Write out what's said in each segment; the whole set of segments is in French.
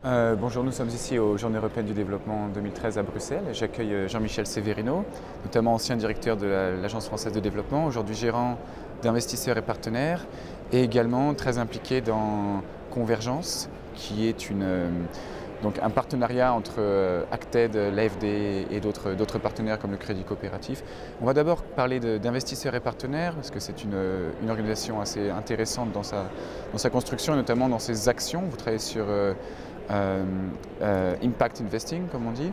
Bonjour, nous sommes ici aux Journées européennes du développement 2013 à Bruxelles. J'accueille Jean-Michel Severino, notamment ancien directeur de l'Agence française de développement, aujourd'hui gérant d'investisseurs et partenaires, et également très impliqué dans Convergence, qui est donc un partenariat entre Acted, l'AFD et d'autres partenaires comme le Crédit Coopératif. On va d'abord parler d'investisseurs et partenaires, parce que c'est une organisation assez intéressante dans sa construction, et notamment dans ses actions. Vous travaillez sur impact investing, comme on dit,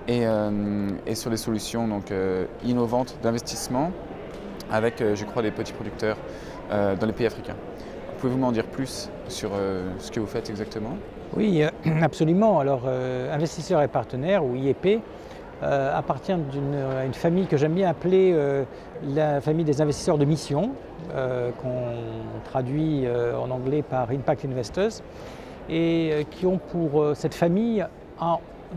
et sur des solutions donc, innovantes d'investissement avec, je crois, des petits producteurs dans les pays africains. Pouvez-vous m'en dire plus sur ce que vous faites exactement? Oui, absolument. Alors, investisseurs et partenaires, ou IEP, appartient à une famille que j'aime bien appeler la famille des investisseurs de mission, qu'on traduit en anglais par Impact Investors, et qui ont pour cette famille,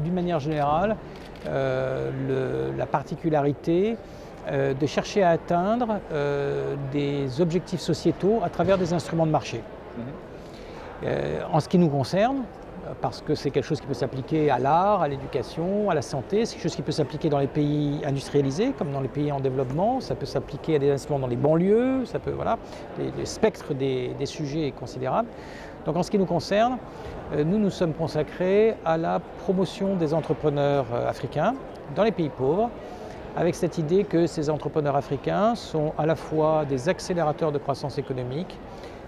d'une manière générale, la particularité de chercher à atteindre des objectifs sociétaux à travers des instruments de marché. En ce qui nous concerne, parce que c'est quelque chose qui peut s'appliquer à l'art, à l'éducation, à la santé, c'est quelque chose qui peut s'appliquer dans les pays industrialisés comme dans les pays en développement, ça peut s'appliquer à des instruments dans les banlieues, ça peut, voilà, le spectre des sujets est considérable. Donc en ce qui nous concerne, nous sommes consacrés à la promotion des entrepreneurs africains dans les pays pauvres, avec cette idée que ces entrepreneurs africains sont à la fois des accélérateurs de croissance économique,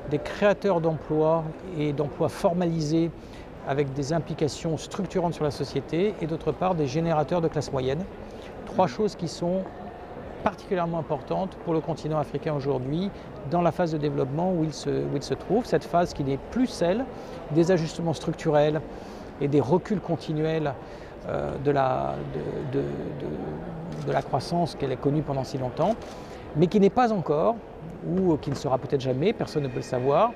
des créateurs d'emplois et d'emplois formalisés avec des implications structurantes sur la société, et d'autre part des générateurs de classe moyenne. Trois choses qui sont particulièrement importante pour le continent africain aujourd'hui, dans la phase de développement où il se trouve, cette phase qui n'est plus celle des ajustements structurels et des reculs continuels de la croissance qu'elle a connue pendant si longtemps, mais qui n'est pas encore, ou qui ne sera peut-être jamais, personne ne peut le savoir,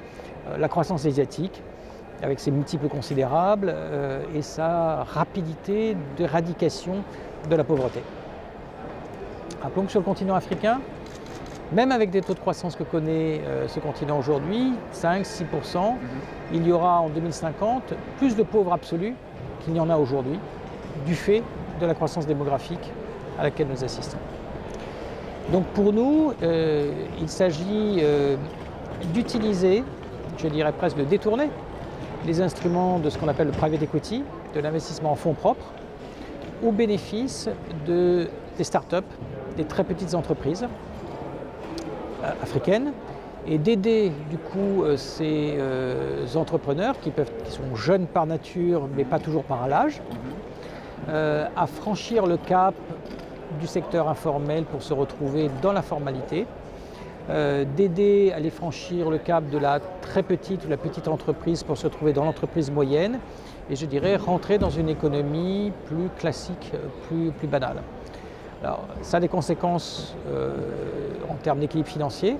la croissance asiatique, avec ses multiples considérables et sa rapidité d'éradication de la pauvreté. Rappelons que sur le continent africain, même avec des taux de croissance que connaît ce continent aujourd'hui, 5-6%, il y aura en 2050 plus de pauvres absolus qu'il n'y en a aujourd'hui, du fait de la croissance démographique à laquelle nous assistons. Donc pour nous, il s'agit d'utiliser, je dirais presque de détourner, les instruments de ce qu'on appelle le private equity, de l'investissement en fonds propres, au bénéfice des startups, des très petites entreprises africaines, et d'aider du coup ces entrepreneurs qui sont jeunes par nature mais pas toujours par l'âge, à franchir le cap du secteur informel pour se retrouver dans la formalité, d'aider à les franchir le cap de la très petite ou la petite entreprise pour se retrouver dans l'entreprise moyenne, et je dirais rentrer dans une économie plus classique, plus banale. Alors, ça a des conséquences en termes d'équilibre financier.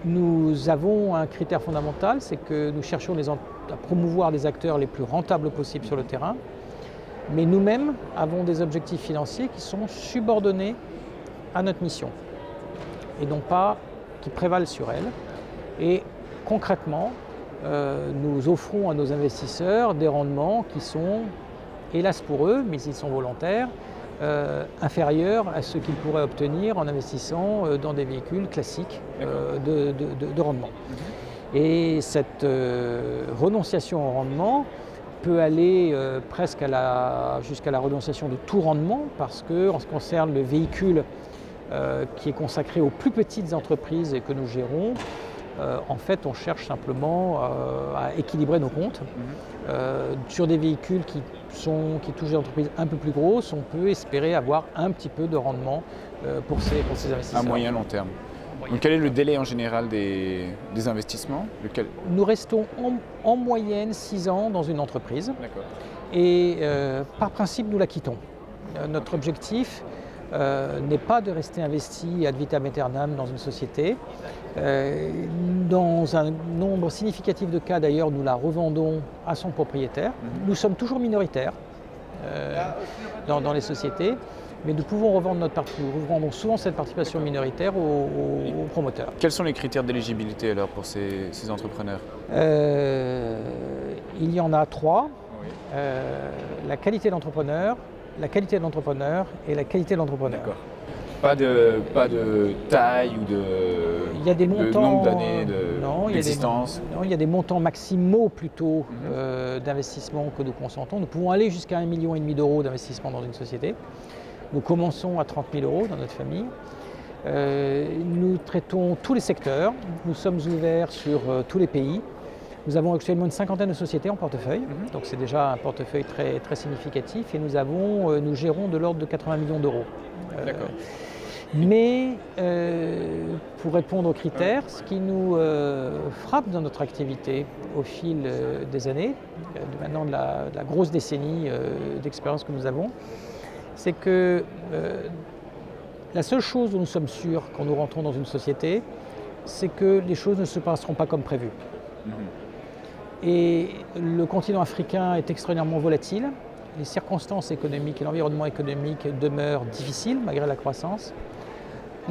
Nous avons un critère fondamental, c'est que nous cherchons à promouvoir les acteurs les plus rentables possibles sur le terrain, mais nous-mêmes avons des objectifs financiers qui sont subordonnés à notre mission, et non pas qui prévalent sur elle. Et concrètement, nous offrons à nos investisseurs des rendements qui sont, hélas pour eux, mais ils sont volontaires, inférieurs à ce qu'ils pourraient obtenir en investissant dans des véhicules classiques de rendement. Et cette renonciation au rendement peut aller presque jusqu'à la renonciation de tout rendement, parce que en ce qui concerne le véhicule qui est consacré aux plus petites entreprises et que nous gérons, en fait, on cherche simplement à équilibrer nos comptes. Sur des véhicules qui touchent des entreprises un peu plus grosses, on peut espérer avoir un petit peu de rendement pour ces investisseurs. À moyen long terme. Donc quel est le délai en général des investissements? Nous restons en moyenne 6 ans dans une entreprise. Et par principe, nous la quittons. Notre objectif n'est pas de rester investi ad vitam aeternam dans une société. Dans un nombre significatif de cas d'ailleurs, nous la revendons à son propriétaire. Nous sommes toujours minoritaires dans les sociétés, mais nous pouvons revendre nous revendons souvent cette participation minoritaire aux promoteurs. Quels sont les critères d'éligibilité alors pour ces entrepreneurs? il y en a trois. Oui. La qualité d'entrepreneur, la qualité de l'entrepreneur et la qualité de l'entrepreneur. D'accord. Pas de taille ou Il y a des de montants, nombre d'années non, d'existence. il y a des montants maximaux plutôt d'investissement que nous consentons. Nous pouvons aller jusqu'à 1,5 million d'euros d'investissement dans une société. Nous commençons à 30 000 euros dans notre famille. Nous traitons tous les secteurs. Nous sommes ouverts sur tous les pays. Nous avons actuellement une cinquantaine de sociétés en portefeuille, donc c'est déjà un portefeuille très, très significatif et nous gérons de l'ordre de 80 millions d'euros. D'accord. Mais pour répondre aux critères, ce qui nous frappe dans notre activité au fil des années, maintenant de la grosse décennie d'expérience que nous avons, c'est que la seule chose dont nous sommes sûrs quand nous rentrons dans une société, c'est que les choses ne se passeront pas comme prévu. Et le continent africain est extraordinairement volatile. Les circonstances économiques et l'environnement économique demeurent difficiles malgré la croissance.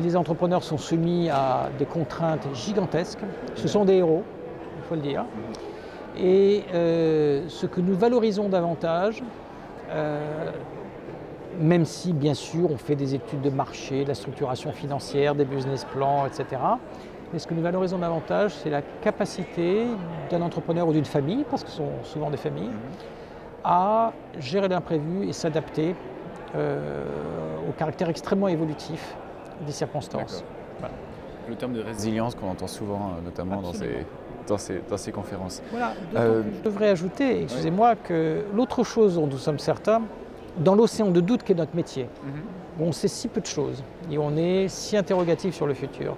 Les entrepreneurs sont soumis à des contraintes gigantesques. Ce sont des héros, il faut le dire. Et ce que nous valorisons davantage, même si bien sûr on fait des études de marché, de la structuration financière, des business plans, etc. Mais ce que nous valorisons davantage, c'est la capacité d'un entrepreneur ou d'une famille, parce que ce sont souvent des familles, à gérer l'imprévu et s'adapter au caractère extrêmement évolutif des circonstances. Voilà. Le terme de résilience qu'on entend souvent, notamment dans ces conférences. Voilà. Je devrais ajouter, excusez-moi, que l'autre chose dont nous sommes certains, dans l'océan de doute qu'est notre métier, on sait si peu de choses et on est si interrogatif sur le futur.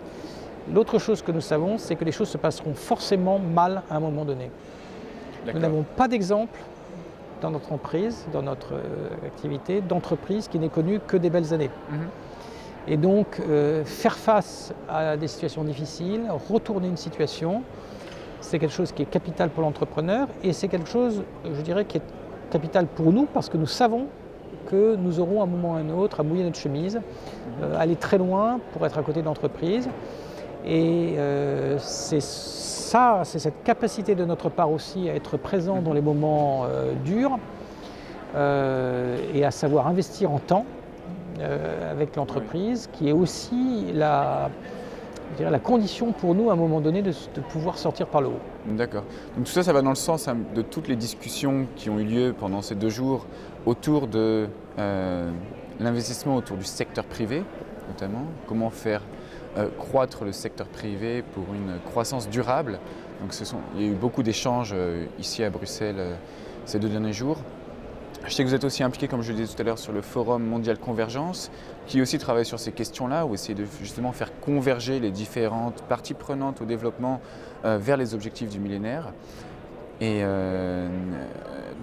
L'autre chose que nous savons, c'est que les choses se passeront forcément mal à un moment donné. Nous n'avons pas d'exemple dans notre entreprise, dans notre activité, d'entreprise qui n'ait connu que des belles années. Et donc, faire face à des situations difficiles, retourner une situation, c'est quelque chose qui est capital pour l'entrepreneur et c'est quelque chose, je dirais, qui est capital pour nous parce que nous savons que nous aurons à un moment ou à un autre à mouiller notre chemise, aller très loin pour être à côté de l'entreprise. Et c'est cette capacité de notre part aussi à être présent dans les moments durs et à savoir investir en temps avec l'entreprise qui est aussi la condition pour nous à un moment donné de pouvoir sortir par le haut. D'accord. Donc tout ça, ça va dans le sens de toutes les discussions qui ont eu lieu pendant ces 2 jours autour de l'investissement autour du secteur privé, notamment. Comment faire croître le secteur privé pour une croissance durable. Donc il y a eu beaucoup d'échanges ici à Bruxelles ces 2 derniers jours. Je sais que vous êtes aussi impliqué, comme je le disais tout à l'heure, sur le Forum mondial Convergence, qui aussi travaille sur ces questions-là, où essayer de justement faire converger les différentes parties prenantes au développement vers les objectifs du millénaire. Et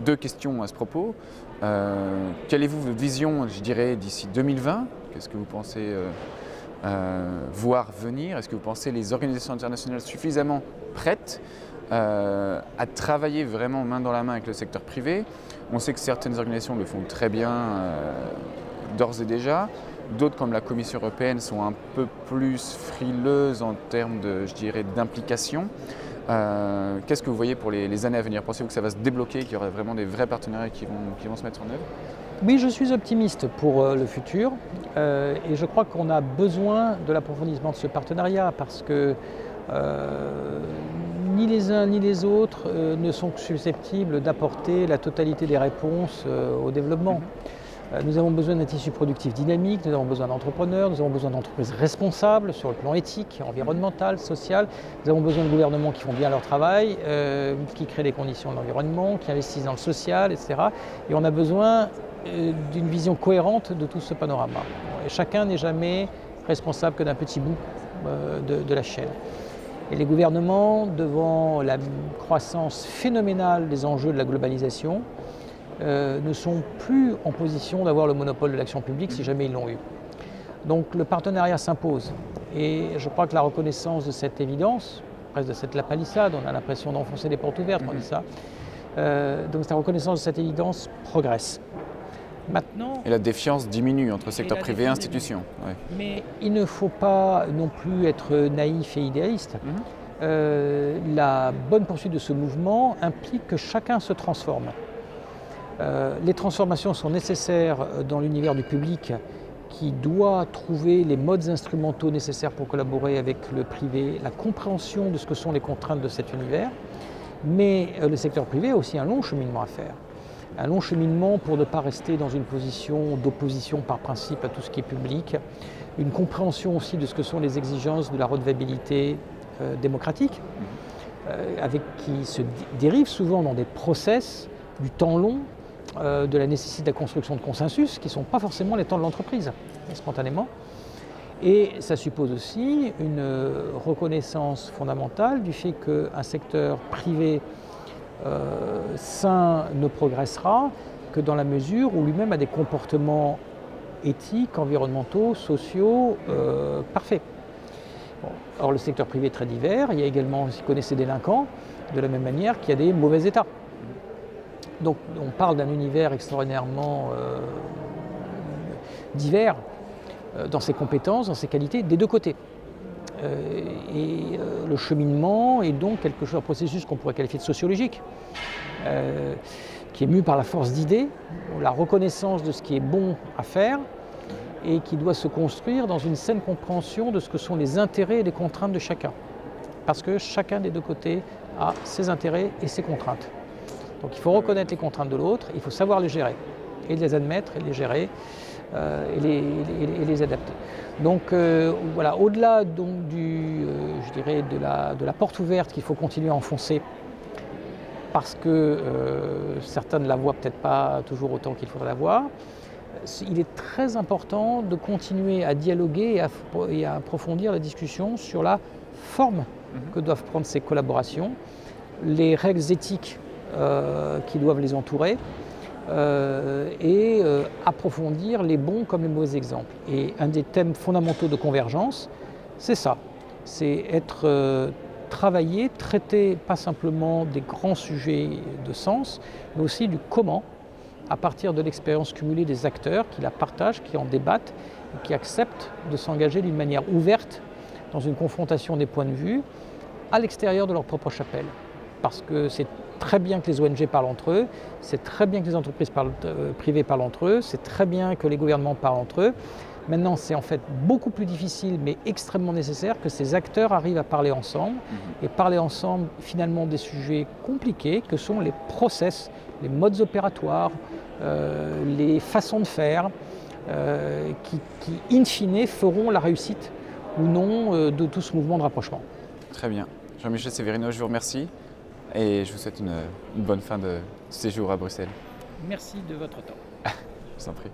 2 questions à ce propos. Quelle est votre vision, je dirais, d'ici 2020 ? Qu'est-ce que vous pensez voir venir? Est-ce que vous pensez les organisations internationales suffisamment prêtes à travailler vraiment main dans la main avec le secteur privé? On sait que certaines organisations le font très bien d'ores et déjà. D'autres, comme la Commission européenne, sont un peu plus frileuses en termes je dirais, d'implication. Qu'est-ce que vous voyez pour les années à venir? Pensez-vous que ça va se débloquer, qu'il y aura vraiment des vrais partenariats qui vont se mettre en œuvre? Oui, je suis optimiste pour le futur et je crois qu'on a besoin de l'approfondissement de ce partenariat parce que ni les uns ni les autres ne sont susceptibles d'apporter la totalité des réponses au développement. Nous avons besoin d'un tissu productif dynamique, nous avons besoin d'entrepreneurs, nous avons besoin d'entreprises responsables sur le plan éthique, environnemental, social. Nous avons besoin de gouvernements qui font bien leur travail, qui créent les conditions de l'environnement, qui investissent dans le social, etc. Et on a besoin d'une vision cohérente de tout ce panorama. Et chacun n'est jamais responsable que d'un petit bout de la chaîne. Et les gouvernements, devant la croissance phénoménale des enjeux de la globalisation, ne sont plus en position d'avoir le monopole de l'action publique si jamais ils l'ont eu. Donc le partenariat s'impose. Et je crois que la reconnaissance de cette évidence, presque de cette lapalissade, on a l'impression d'enfoncer des portes ouvertes quand on dit ça, donc la reconnaissance de cette évidence progresse. Maintenant, et la défiance diminue entre secteur privé et institution. Mais il ne faut pas non plus être naïf et idéaliste. la bonne poursuite de ce mouvement implique que chacun se transforme. Les transformations sont nécessaires dans l'univers du public qui doit trouver les modes instrumentaux nécessaires pour collaborer avec le privé, la compréhension de ce que sont les contraintes de cet univers. Mais le secteur privé a aussi un long cheminement à faire. Un long cheminement pour ne pas rester dans une position d'opposition par principe à tout ce qui est public. Une compréhension aussi de ce que sont les exigences de la redevabilité démocratique, qui se dérivent souvent dans des process du temps long, de la nécessité de la construction de consensus, qui ne sont pas forcément les temps de l'entreprise, spontanément. Et ça suppose aussi une reconnaissance fondamentale du fait qu'un secteur privé sain ne progressera que dans la mesure où lui-même a des comportements éthiques, environnementaux, sociaux parfaits. Bon. Or le secteur privé est très divers, il y a également, si vous connaissez, des délinquants, de la même manière qu'il y a des mauvais états. Donc on parle d'un univers extraordinairement divers dans ses compétences, dans ses qualités, des deux côtés. Le cheminement est donc quelque chose, un processus qu'on pourrait qualifier de sociologique, qui est mu par la force d'idées, la reconnaissance de ce qui est bon à faire et qui doit se construire dans une saine compréhension de ce que sont les intérêts et les contraintes de chacun. Parce que chacun des deux côtés a ses intérêts et ses contraintes. Donc il faut reconnaître les contraintes de l'autre, il faut savoir les gérer, et les admettre, et les gérer, et les adapter. Donc voilà, au-delà donc je dirais de la porte ouverte qu'il faut continuer à enfoncer, parce que certains ne la voient peut-être pas toujours autant qu'il faudrait la voir, il est très important de continuer à dialoguer et à approfondir la discussion sur la forme que doivent prendre ces collaborations, les règles éthiques qui doivent les entourer et approfondir les bons comme les mauvais exemples. Et un des thèmes fondamentaux de convergence, c'est ça, c'est être travailler, traiter pas simplement des grands sujets de sens, mais aussi du comment, à partir de l'expérience cumulée des acteurs qui la partagent, qui en débattent, et qui acceptent de s'engager d'une manière ouverte dans une confrontation des points de vue à l'extérieur de leur propre chapelle. Parce que c'est très bien que les ONG parlent entre eux, c'est très bien que les entreprises privées parlent entre eux, c'est très bien que les gouvernements parlent entre eux. Maintenant, c'est en fait beaucoup plus difficile, mais extrêmement nécessaire que ces acteurs arrivent à parler ensemble et parler ensemble finalement des sujets compliqués que sont les process, les modes opératoires, les façons de faire qui, in fine, feront la réussite ou non de tout ce mouvement de rapprochement. Très bien. Jean-Michel Severino, je vous remercie et je vous souhaite une bonne fin de séjour à Bruxelles. Merci de votre temps. Je vous en prie.